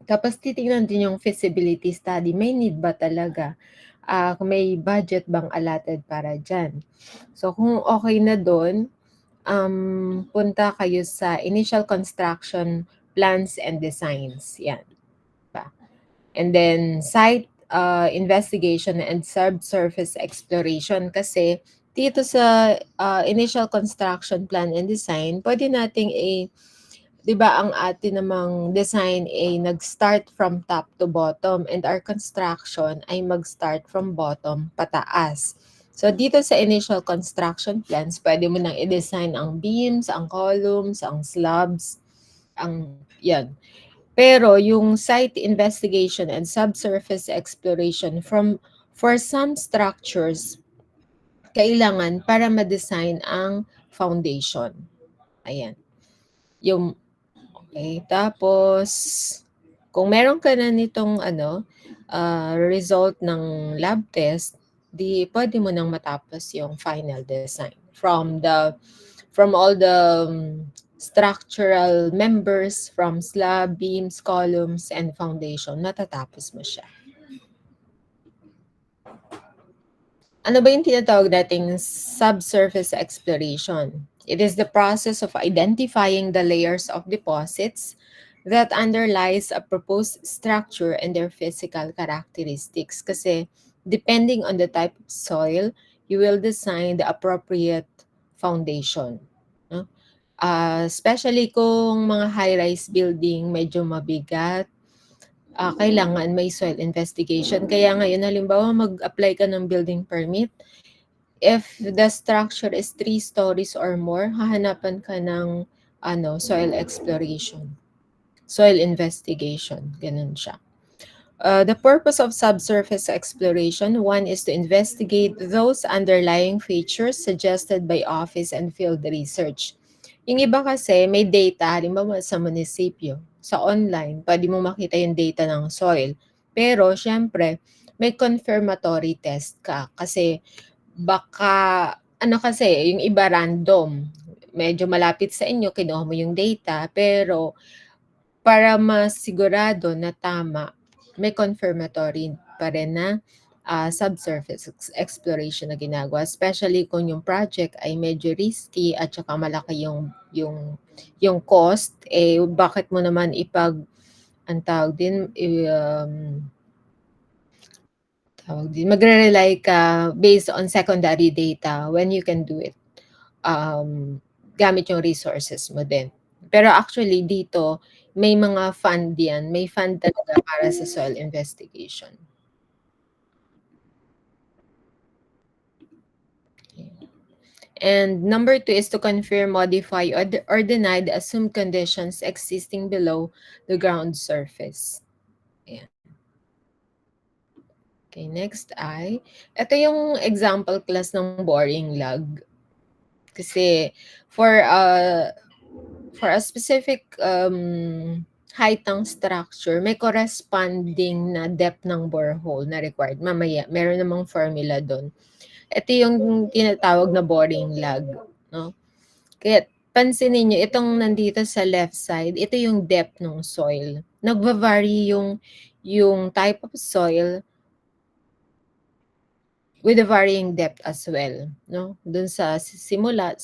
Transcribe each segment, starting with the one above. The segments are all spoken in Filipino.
Tapos titignan din yung feasibility study, may need ba talaga? Kung may budget bang allotted para diyan. So kung okay na dun, punta kayo sa initial construction plans and designs, yan ba. And then site investigation and subsurface exploration kasi dito sa initial construction plan and design, pwede nating 'di ba ang atin namang design ay nag-start from top to bottom and our construction ay mag-start from bottom pataas. So dito sa initial construction plans, pwede mo nang i-design ang beams, ang columns, ang slabs, ang 'yan. Pero yung site investigation and subsurface exploration for some structures, kailangan para ma-design ang foundation. Ayan. Yung Okay, tapos kung meron ka na nitong result ng lab test, 'di puwede mo nang matapos yung final design from all the structural members, from slab, beams, columns, and foundation, matatapos mo siya. Ano ba yung tinatawag nating subsurface exploration? It is the process of identifying the layers of deposits that underlies a proposed structure and their physical characteristics. Kasi depending on the type of soil, you will design the appropriate foundation. No? Especially kung mga high-rise building, medyo mabigat, kailangan may soil investigation. Kaya ngayon, halimbawa, mag-apply ka ng building permit, if the structure is 3 stories or more, hahanapan ka ng soil exploration, soil investigation, ganun siya. The purpose of subsurface exploration, one is to investigate those underlying features suggested by office and field research. Yung iba kasi may data, halimbawa sa munisipyo, sa online, pwede mo makita yung data ng soil. Pero syempre, may confirmatory test ka kasi baka kasi, yung iba random, medyo malapit sa inyo, kinuha mo yung data, pero para masigurado na tama, may confirmatory pa rin na subsurface exploration na ginagawa, especially kung yung project ay medyo risky at saka malaki yung cost, bakit mo naman ang tawag din, magre-rely ka based on secondary data when you can do it gamit yung resources mo din. Pero actually dito, may mga fund yan, may fund talaga para sa soil investigation. And number 2 is to confirm, modify, or deny the assumed conditions existing below the ground surface. Ayan. Okay, next ito yung example class ng boring log. Kasi for a specific height ng structure, may corresponding na depth ng borehole na required. Mamaya, meron namang formula doon. Ito yung tinatawag na boring log, no? Kaya pansinin niyo, itong nandito sa left side, ito yung depth ng soil. Nagva-vary yung type of soil with a varying depth as well, no? Doon sa simula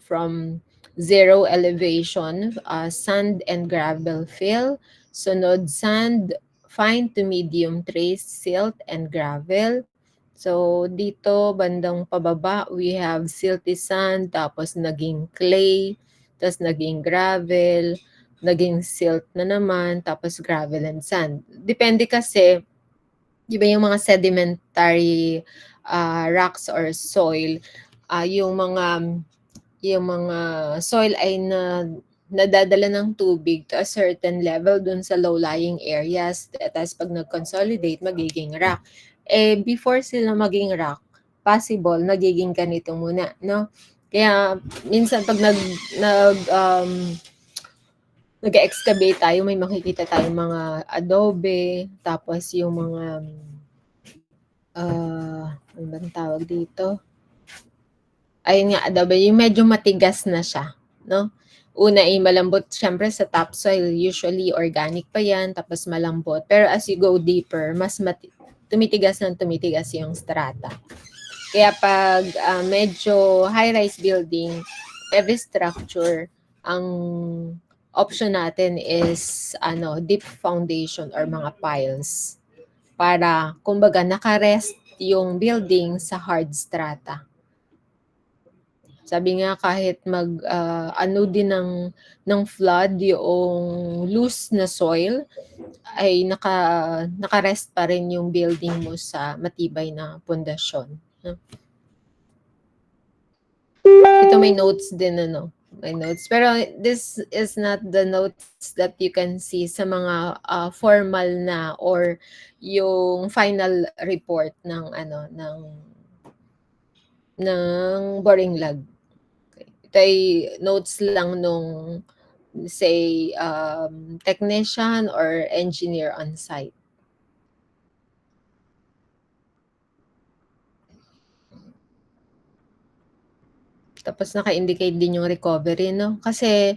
from zero elevation, sand and gravel fill, sunod sand, fine to medium trace, silt and gravel. So dito bandang pababa, we have silty sand, tapos naging clay, tapos naging gravel, naging silt na naman, tapos gravel and sand. Depende kasi, di ba yung mga sedimentary rocks or soil, yung mga soil ay nadadala ng tubig to a certain level dun sa low-lying areas. Tapos pag nag-consolidate, magiging rock. Before sila maging rock, possible, nagiging ganito muna, no? Kaya, minsan pag nag-excavate tayo, may makikita tayong mga adobe, tapos yung mga, ano bang tawag dito? Ayun nga, adobe, yung medyo matigas na siya, no? Una ay malambot siyempre sa topsoil, usually organic pa yan, tapos malambot. Pero as you go deeper, mas tumitigas ng tumitigas yung strata. Kaya pag medyo high-rise building, heavy structure, ang option natin is deep foundation or mga piles para kumbaga nakarest yung building sa hard strata. Sabi nga kahit ano din ng flood yung loose na soil ay nakarest pa rin yung building mo sa matibay na pundasyon. No? Ito may notes din may notes. Pero this is not the notes that you can see sa mga formal na or yung final report ng boring log. Ito ay notes lang nung say technician or engineer on site. Tapos naka-indicate din yung recovery, no? Kasi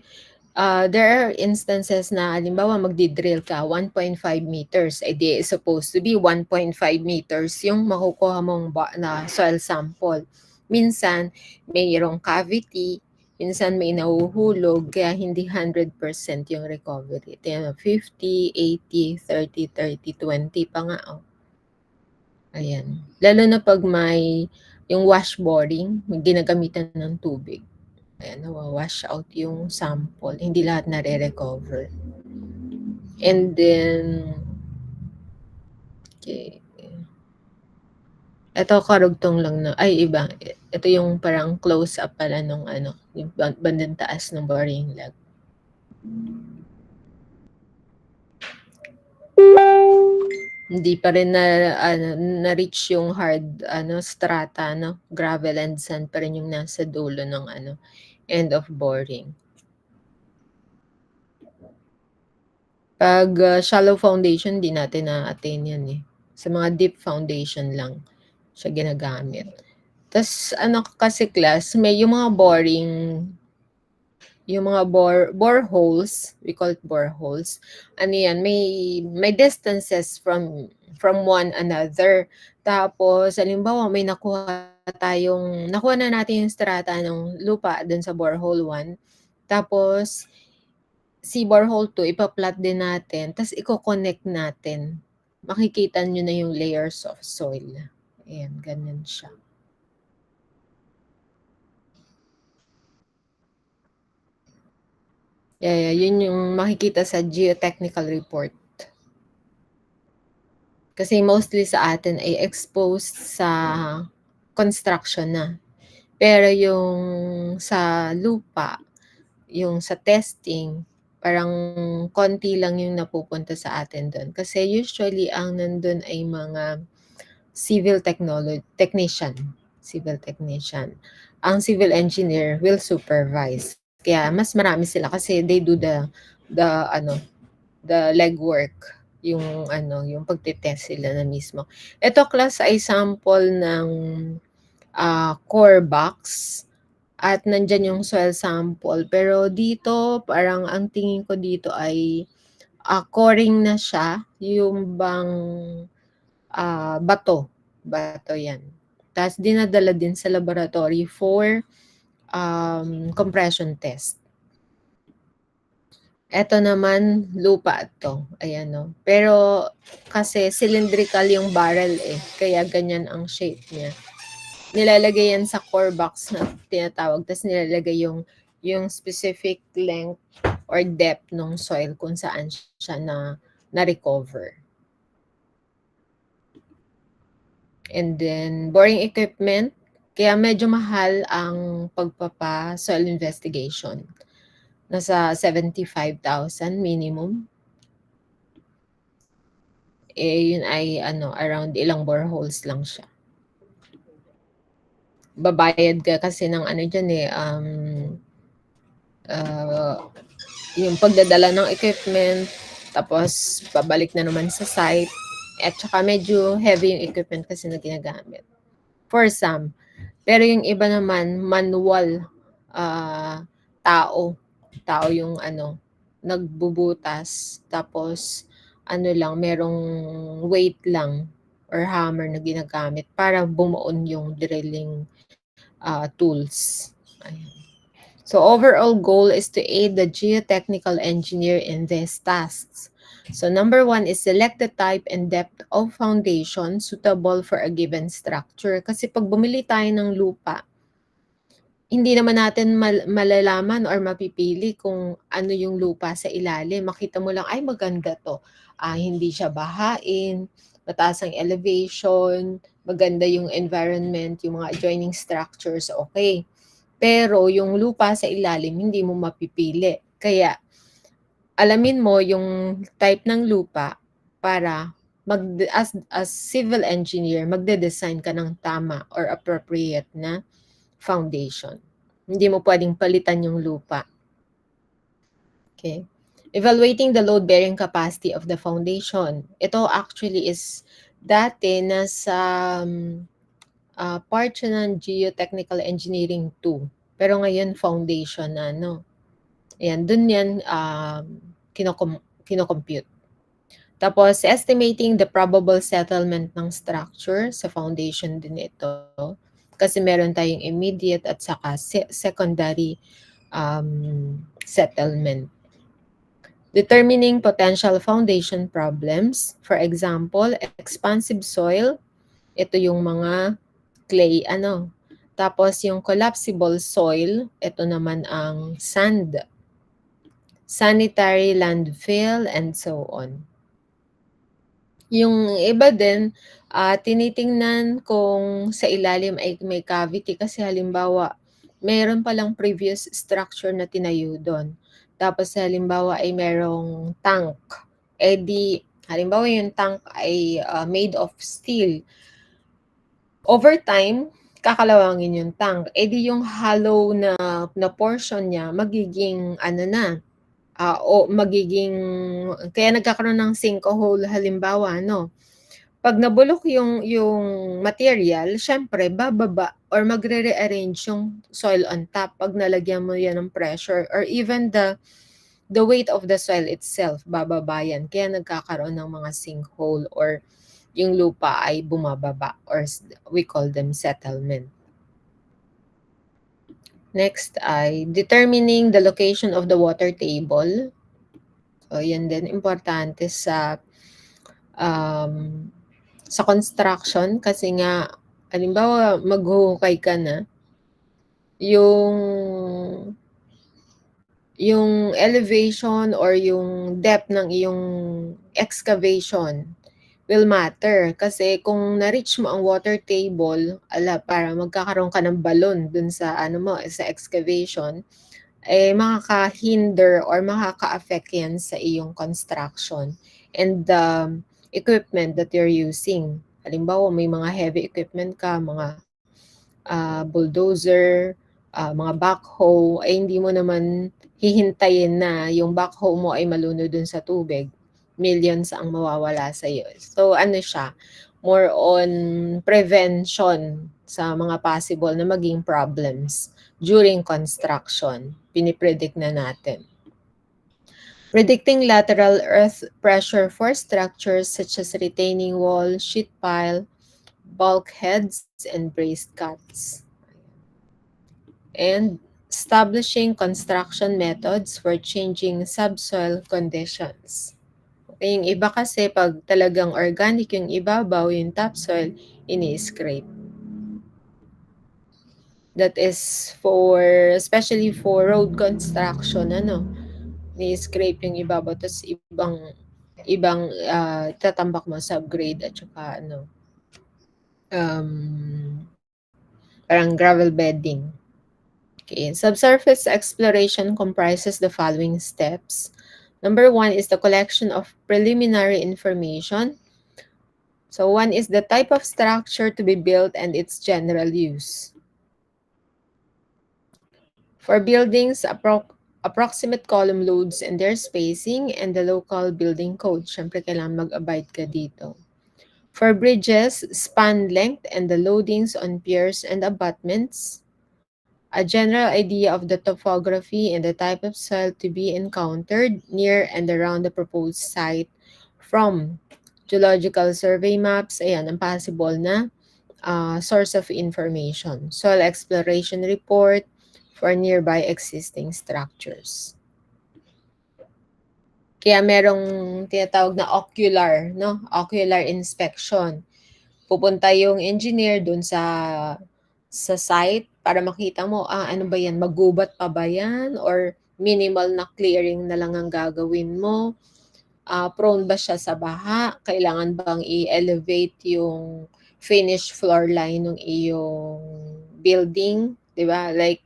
there are instances na halimbawa magdi-drill ka 1.5 meters, di supposed to be 1.5 meters yung makukuha mong na soil sample. Minsan mayroong cavity, minsan may nahuhulog, kaya hindi 100% yung recovery. Ito yan, 50, 80, 30, 30, 20 pa nga. Oh. Ayan. Lalo na pag may yung washboarding, ginagamitan ng tubig. Ayan, nawawash out yung sample. Hindi lahat nare-recover. And then, okay. Ito karugtong lang na, ay iba. Ito yung parang close-up pala nung yung bandang taas ng boring log. Hindi pa rin na-reach yung hard strata, gravel and sand pa rin yung nasa dulo ng end of boring. Pag shallow foundation, di natin na-attain yan eh. Sa mga deep foundation lang siya ginagamit. Tapos kasi class, may yung mga boring, yung mga boreholes, we call it boreholes. Yan, may distances from one another. Tapos, halimbawa, nakuha na natin yung strata ng lupa dun sa borehole 1. Tapos, si borehole 2, ipa-plot din natin. Tapos, i-connect natin. Makikita nyo na yung layers of soil. Ayan, ganyan siya. Yeah, yun yung makikita sa geotechnical report. Kasi mostly sa atin ay exposed sa construction na. Pero yung sa lupa, yung sa testing, parang konti lang yung napupunta sa atin doon. Kasi usually ang nandun ay mga civil technician. Ang civil engineer will supervise. Kaya mas marami sila kasi they do the legwork, yung pagte-test sila na mismo. Ito class ay sample ng core box at nandyan yung soil sample. Pero dito, parang ang tingin ko dito ay coring na siya, yung bang bato. Bato yan. Tapos dinadala din sa laboratory for compression test. Eto naman, lupa to. Ayan, no. Pero kasi cylindrical yung barrel eh. Kaya ganyan ang shape niya. Nilalagay yan sa core box na tinatawag. Tapos nilalagay yung specific length or depth ng soil kung saan siya na-recover. And then, boring equipment. Kaya medyo mahal ang soil investigation. Nasa 75,000 minimum. Yun ay around ilang boreholes lang siya. Babayad ka kasi ng dyan yung pagdadala ng equipment, tapos pabalik na naman sa site, at saka medyo heavy yung equipment kasi na ginagamit. For some. Pero yung iba naman, manual tao tao yung ano, nagbubutas tapos ano lang, merong weight lang or hammer na ginagamit para bumuon yung drilling tools. Ayan. So overall goal is to aid the geotechnical engineer in these tasks. So number one is select the type and depth of foundation suitable for a given structure. Kasi pag bumili tayo ng lupa, hindi naman natin malalaman or mapipili kung ano yung lupa sa ilalim. Makita mo lang, ay maganda to. Hindi siya bahain, mataas ang elevation, maganda yung environment, yung mga adjoining structures, okay. Pero yung lupa sa ilalim, hindi mo mapipili. Kaya alamin mo yung type ng lupa para as civil engineer, magde-design ka ng tama or appropriate na foundation. Hindi mo pwedeng palitan yung lupa. Okay. Evaluating the load-bearing capacity of the foundation. Ito actually is dati nasa part siya ng Geotechnical Engineering 2. Pero ngayon foundation na, no? Ayan, dun yan kinocompute. Tapos, estimating the probable settlement ng structure sa foundation din ito. Kasi meron tayong immediate at saka secondary settlement. Determining potential foundation problems. For example, expansive soil. Ito yung mga clay, Tapos yung collapsible soil, ito naman ang sand, sanitary landfill, and so on. Yung iba din, tinitingnan kung sa ilalim ay may cavity kasi halimbawa, meron palang previous structure na tinayo doon. Tapos halimbawa ay merong tank. Halimbawa yung tank ay made of steel. Over time, kakalawangin yung tank. Yung hollow na portion niya, magiging kaya nagkakaroon ng sinkhole halimbawa, no? Pag nabulok yung material, syempre bababa or magre-rearrange yung soil on top pag nalagyan mo yan ng pressure or even the weight of the soil itself, bababa yan. Kaya nagkakaroon ng mga sinkhole or yung lupa ay bumababa or we call them settlement. Next ay determining the location of the water table. So, yan din, importante sa construction kasi nga, halimbawa, maghuhukay ka na, yung elevation or yung depth ng iyong excavation will matter. Kasi kung na-reach mo ang water table, para magkakaroon ka ng balon dun sa, sa excavation, makaka-hinder or makaka-affect yan sa iyong construction and the equipment that you're using. Halimbawa, may mga heavy equipment ka, mga bulldozer, mga backhoe, hindi mo naman hihintayin na yung backhoe mo ay malunod dun sa tubig. Millions ang mawawala sa iyo. So, siya? More on prevention sa mga possible na maging problems during construction. Pinipredict na natin. Predicting lateral earth pressure for structures such as retaining wall, sheet pile, bulkheads, and braced cuts. And establishing construction methods for changing subsoil conditions. Okay, yung iba kasi pag talagang organic yung ibabaw, yung topsoil, ini-scrape. That is especially for road construction, ni-scrape yung ibabaw, tapos ibang tatambak mo subgrade at saka parang gravel bedding. Okay, subsurface exploration comprises the following steps. Number one is the collection of preliminary information. So one is the type of structure to be built and its general use. For buildings, approximate column loads and their spacing and the local building code. Siyempre, kailangan mag-abide ka dito. For bridges, span length and the loadings on piers and abutments. A general idea of the topography and the type of soil to be encountered near and around the proposed site from geological survey maps, ayan, ang possible na source of information. Soil exploration report for nearby existing structures. Kaya merong tinatawag na ocular, no? Ocular inspection. Pupunta yung engineer dun sa site para makita mo, ano ba yan, magubat pa ba yan? Or minimal na clearing na lang ang gagawin mo? Prone ba siya sa baha? Kailangan bang i-elevate yung finished floor line ng iyong building? 'Di ba? Like,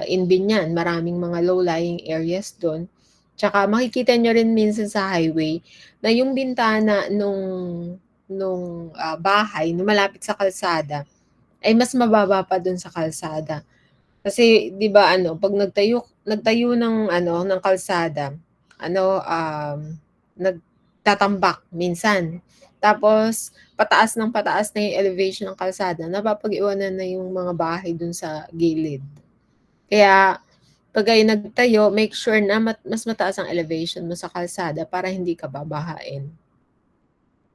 in Binyan, maraming mga low-lying areas doon. Tsaka makikita nyo rin minsan sa highway na yung bintana nung bahay na malapit sa kalsada ay mas mababa pa dun sa kalsada. Kasi 'di ba ano, 'pag nagtayo ng kalsada, nagtatambak minsan. Tapos pataas ng pataas na yung elevation ng kalsada, napapag-iwanan na yung mga bahay dun sa gilid. Kaya 'pag kayo nagtayo, make sure na mas mataas ang elevation mo sa kalsada para hindi ka babahain.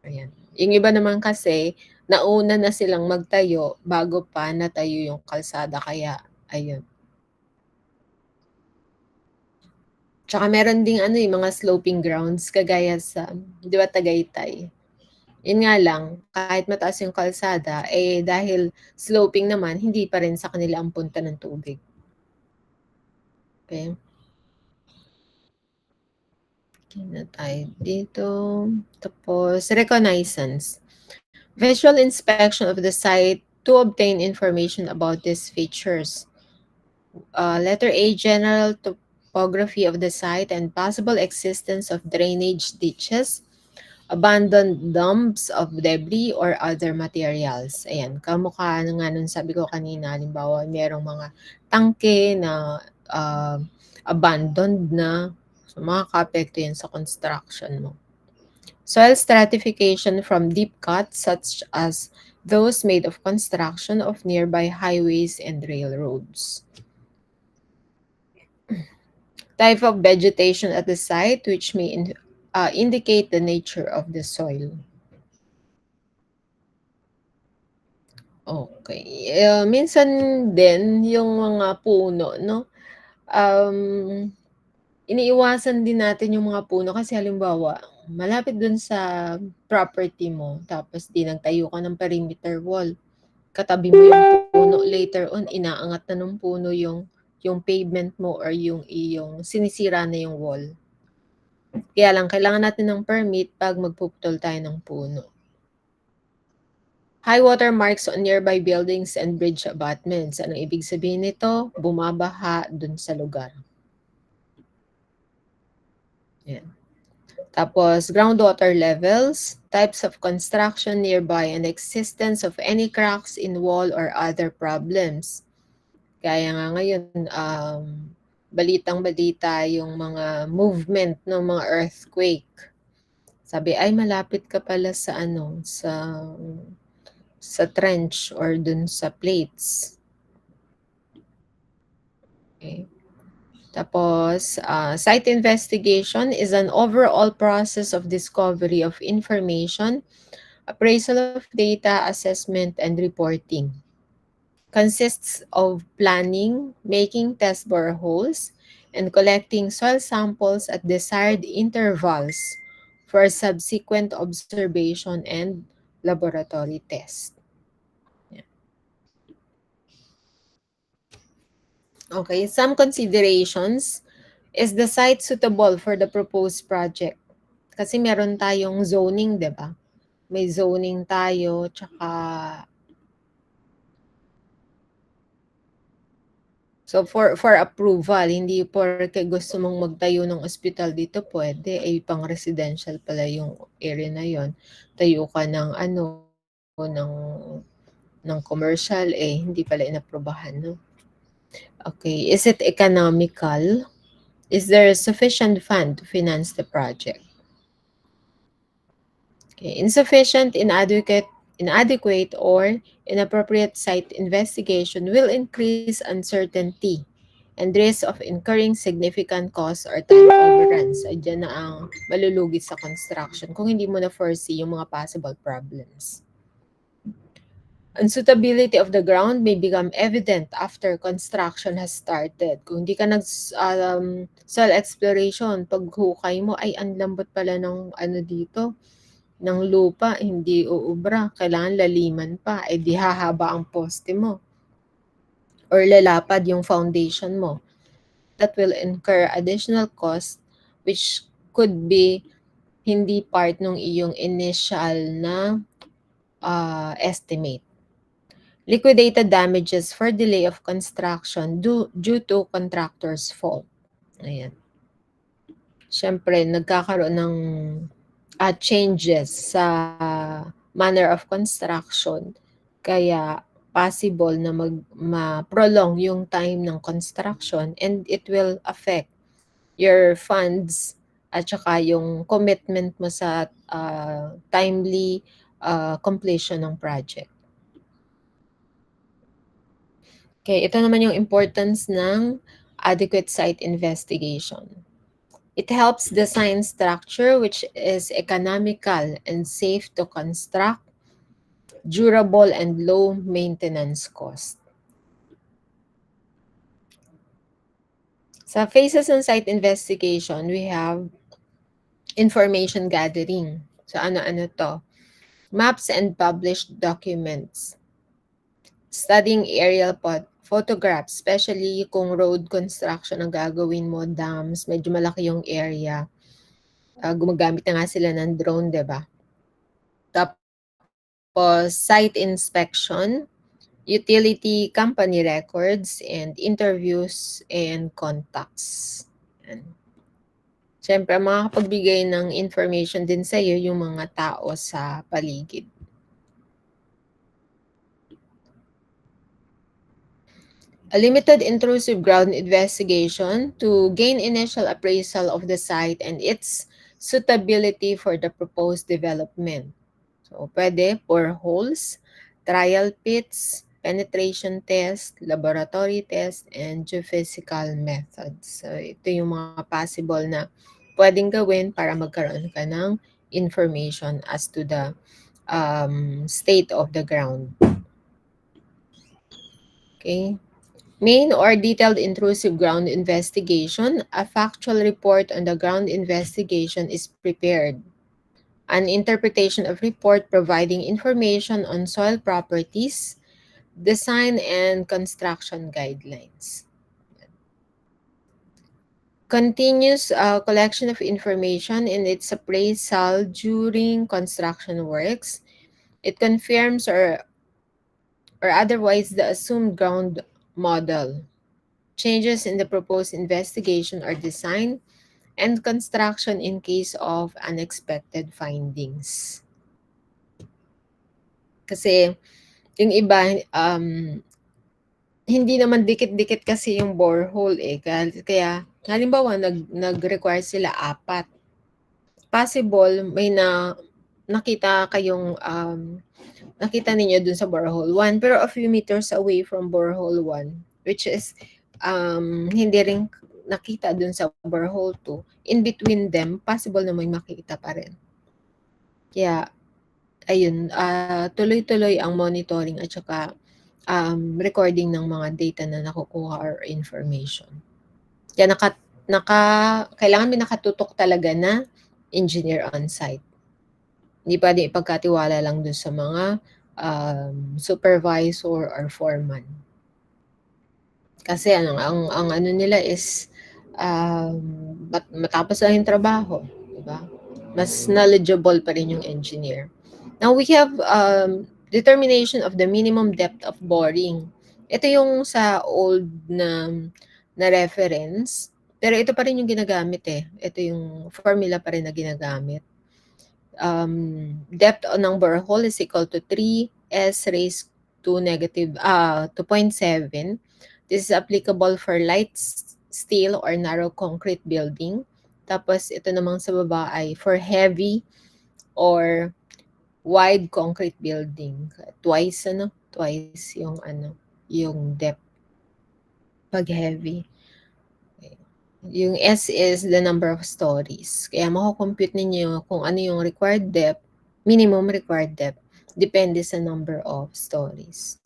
Ayan. Yung iba naman kasi, nauna na silang magtayo bago pa natayo yung kalsada kaya ayun. Tsaka meron ding mga sloping grounds kagaya sa 'di ba Tagaytay. Yun nga lang, kahit mataas yung kalsada, dahil sloping naman, hindi pa rin sa kanila ang punta ng tubig. Okay. Okay na tayo dito. Tapos, reconnaissance. Visual inspection of the site to obtain information about these features. Letter A, general topography of the site and possible existence of drainage ditches, abandoned dumps of debris or other materials. Ayan, kamukha na nga nun sabi ko kanina, halimbawa merong mga tangke na abandoned na, so makaka-apekto yan sa construction mo. Soil stratification from deep cuts such as those made of construction of nearby highways and railroads. Type of vegetation at the site which may indicate the nature of the soil. Okay. Minsan din yung mga puno, no? Iniiwasan din natin yung mga puno kasi halimbawa, malapit dun sa property mo, tapos di nagtayo ka ng perimeter wall. Katabi mo yung puno, later on, inaangat na ng puno yung pavement mo or yung iyong sinisira na yung wall. Kaya lang, kailangan natin ng permit pag magpuputol tayo ng puno. High water marks on nearby buildings and bridge abutments. Anong ibig sabihin nito? Bumabaha dun sa lugar. Yan. Tapos, groundwater levels, types of construction nearby, and existence of any cracks in wall or other problems. Kaya nga ngayon, balitang-balita yung mga movement ng mga earthquake. Sabi, ay malapit ka pala sa trench or dun sa plates. Okay. Tapos, site investigation is an overall process of discovery of information, appraisal of data, assessment, and reporting. Consists of planning, making test boreholes, and collecting soil samples at desired intervals for subsequent observation and laboratory test. Okay, some considerations. Is the site suitable for the proposed project? Kasi meron tayong zoning, 'di ba? May zoning tayo, tsaka so for approval, hindi porke gusto mong magtayo ng ospital dito pwede, pang residential pala yung area na yon. Tayo ka ng ng commercial, hindi pala inaprubahan, no? Okay, is it economical? Is there sufficient fund to finance the project? Okay, insufficient, inadequate, inadequate or inappropriate site investigation will increase uncertainty and risk of incurring significant costs or time overruns. So, dyan na ang malulugi sa construction kung hindi mo na foresee yung mga possible problems. Unsuitability of the ground may become evident after construction has started. Kung hindi ka soil exploration, paghukay mo, ay ang lambot pala ng ano dito, ng lupa, hindi uubra, kailangan laliman pa, ay di hahaba ang poste mo or lalapad yung foundation mo. That will incur additional cost which could be hindi part ng iyong initial na estimate. Liquidated damages for delay of construction due to contractor's fault. Ayan. Siyempre, nagkakaroon ng changes sa manner of construction. Kaya possible na ma-prolong yung time ng construction and it will affect your funds at saka yung commitment mo sa timely completion ng project. Okay, ito naman yung importance ng adequate site investigation. It helps design structure which is economical and safe to construct, durable and low maintenance cost. Sa phases ng site investigation, we have information gathering. So ano-ano to? Maps and published documents. Studying aerial photographs, especially kung road construction ang gagawin mo, dams, medyo malaki yung area. Gumagamit na nga sila ng drone, di ba? Tapos, site inspection, utility company records, and interviews and contacts. Yan. Siyempre, makakapagbigay ng information din sa iyo yung mga tao sa paligid. A limited intrusive ground investigation to gain initial appraisal of the site and its suitability for the proposed development. So, pwede boreholes, trial pits, penetration test, laboratory test, and geophysical methods. So, ito yung mga possible na pwedeng gawin para magkaroon ka ng information as to the state of the ground. Okay. Main or detailed intrusive ground investigation, a factual report on the ground investigation is prepared. An interpretation of report providing information on soil properties, design and construction guidelines. Continuous collection of information in its appraisal during construction works. It confirms or otherwise the assumed ground model. Changes in the proposed investigation or design, and construction in case of unexpected findings. Kasi yung iba, hindi naman dikit-dikit kasi yung borehole eh. Kaya halimbawa, nag-require sila 4. Possible, may nakita kayong, nakita ninyo dun sa borehole 1, pero a few meters away from borehole 1, which is hindi rin nakita dun sa borehole 2, in between them, possible na may makita pa rin. Kaya, ayun, tuloy-tuloy ang monitoring at saka recording ng mga data na nakukuha or information. Kaya kailangan may nakatutok talaga na engineer on site. Hindi pwedeng ipagkatiwala lang dun sa mga supervisor or foreman. Kasi ang ano nila is matapos lang yung trabaho, di ba? Mas knowledgeable pa rin yung engineer. Now we have determination of the minimum depth of boring. Ito yung sa old na reference, pero ito pa rin yung ginagamit eh. Ito yung formula pa rin na ginagamit. Depth ng borehole is equal to 3s raised to negative 2.7. This is applicable for light steel or narrow concrete building. Tapos ito namang sa baba ay for heavy or wide concrete building. Twice yung depth pag heavy. Yung S is the number of stories. Kaya mako-compute ninyo kung ano yung required depth, minimum required depth, depende sa number of stories.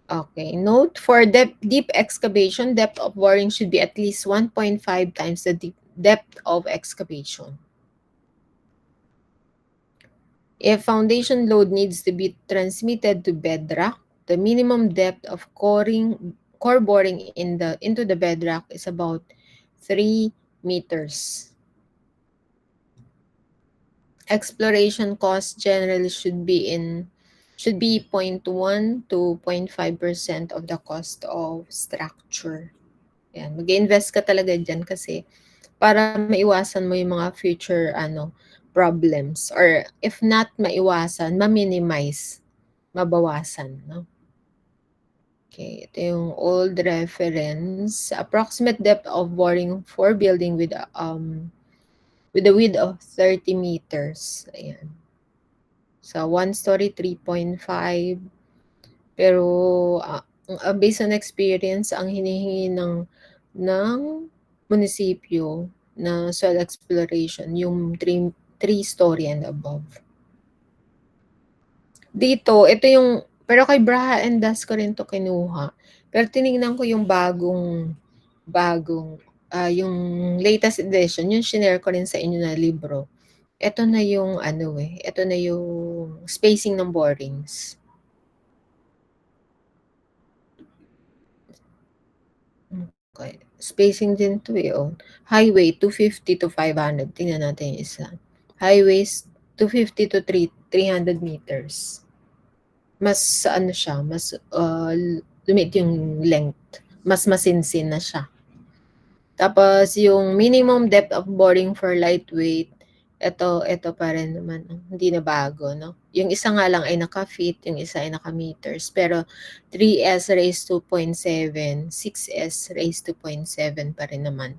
Okay, note for deep excavation, depth of boring should be at least 1.5 times the depth of excavation. If foundation load needs to be transmitted to bedrock, the minimum depth of core boring into the bedrock is about 3 meters. Exploration cost generally should be 0.1 to 0.5% of the cost of structure. Yan, mag-invest ka talaga dyan kasi para maiwasan mo yung mga future problems, or if not maiwasan, ma-minimize, mabawasan, no? Okay, ito yung old reference. Approximate depth of boring for building with a width of 30 meters. Ayan. Sa one story, 3.5. Pero based on experience, ang hinihingi ng munisipyo na soil exploration, yung 3 story and above. Dito, ito yung, pero kay Braha and Das ko rin to kinuha. Pero tinignan ko yung yung latest edition, yung shinare ko rin sa inyo na libro. Ito na yung ito na yung spacing ng borings. Okay. Spacing din to Highway, 250 to 500. Tingnan natin yung isa. Highways, 250 to 300 meters. Mas siya, mas lumit yung length. Mas masinsin na siya. Tapos yung minimum depth of boring for lightweight, ito pa rin naman, hindi na bago, no? Yung isa nga lang ay naka-feet, yung isa ay naka-meters. Pero 3S raised to 0.7, 6S raised to 0.7 pa rin naman.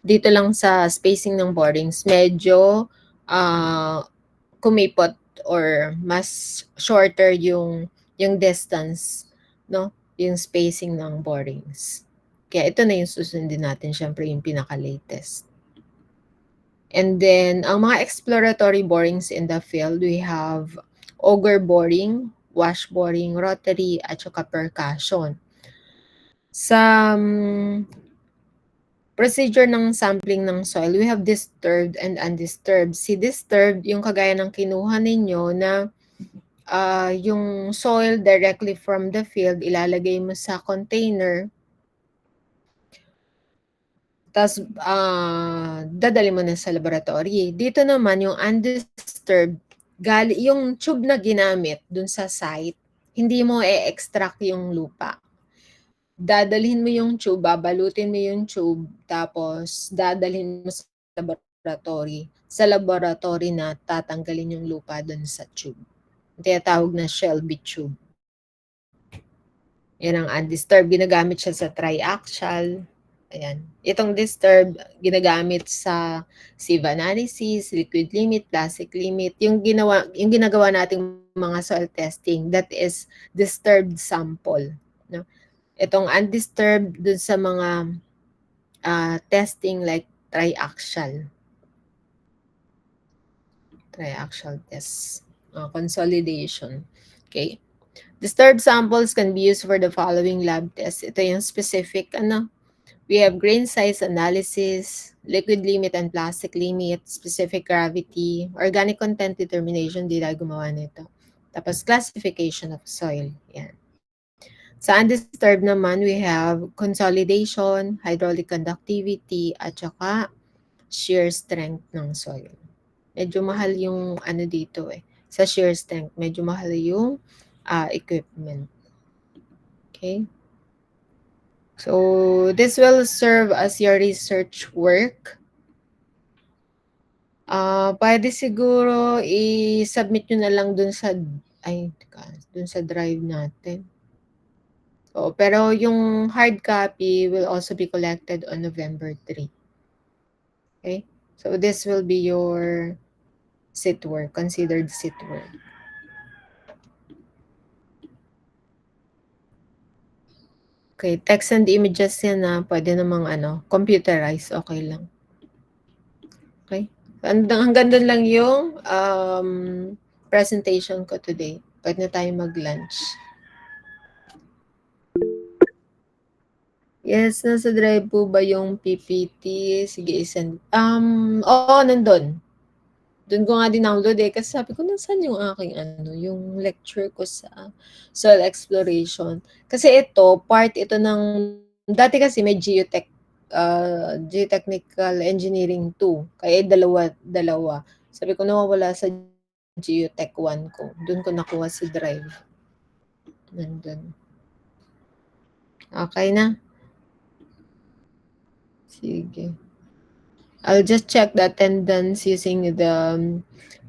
Dito lang sa spacing ng borings, medyo kumipot or mas shorter yung distance, no? Yung spacing ng borings. Kaya ito na yung susundin natin, syempre yung pinaka-latest. And then, ang mga exploratory borings in the field, we have auger boring, wash boring, rotary, at saka percussion. Sa procedure ng sampling ng soil, we have disturbed and undisturbed. Si disturbed, yung kagaya ng kinuha ninyo na yung soil directly from the field, ilalagay mo sa container, tapos dadali mo na sa laboratory. Dito naman, yung undisturbed, yung tube na ginamit dun sa site, hindi mo i-extract yung lupa. Dadalhin mo yung tube, babalutin mo yung tube, tapos dadalhin mo sa laboratory. Sa laboratory na tatanggalin yung lupa dun sa tube. Tinatawag na Shelby tube. Yan ang undisturbed. Ginagamit siya sa triaxial. Ayan. Itong disturbed, ginagamit sa sieve analysis, liquid limit, plastic limit. Yung ginagawa nating mga soil testing, that is disturbed sample. No? Itong undisturbed dun sa mga testing like triaxial. Triaxial test. Consolidation. Okay. Disturbed samples can be used for the following lab tests. Ito yung specific, we have grain size analysis, liquid limit and plastic limit, specific gravity, organic content determination, di tayo gumawa nito. Tapos classification of soil. Yan. Sa undisturbed naman, we have consolidation, hydraulic conductivity, at saka shear strength ng soil. Medyo mahal yung dito sa shear strength, medyo mahal yung equipment. Okay. So, this will serve as your research work. Pwede siguro i-submit nyo na lang dun sa drive natin. So, pero yung hard copy will also be collected on November 3. Okay? So, this will be your Sit work, considered sit work. Okay, text and images yan na pwede namang computerize, okay lang. Okay? Hanggang doon lang yung presentation ko today. Pwede na tayo mag-lunch. Yes, nasa drive po ba yung PPT? Sige, isend. Oo, nandun. Doon ko nga dinownload kasi sabi ko, nasaan yung aking yung lecture ko sa soil exploration. Kasi part ito ng, dati kasi may geotechnical engineering 2. Kaya dalawa. Sabi ko, nawawala sa geotech 1 ko. Doon ko nakuha sa drive. Nandun. Okay na? Sige. I'll just check the attendance using the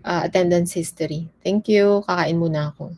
attendance history. Thank you. Kakain muna ako.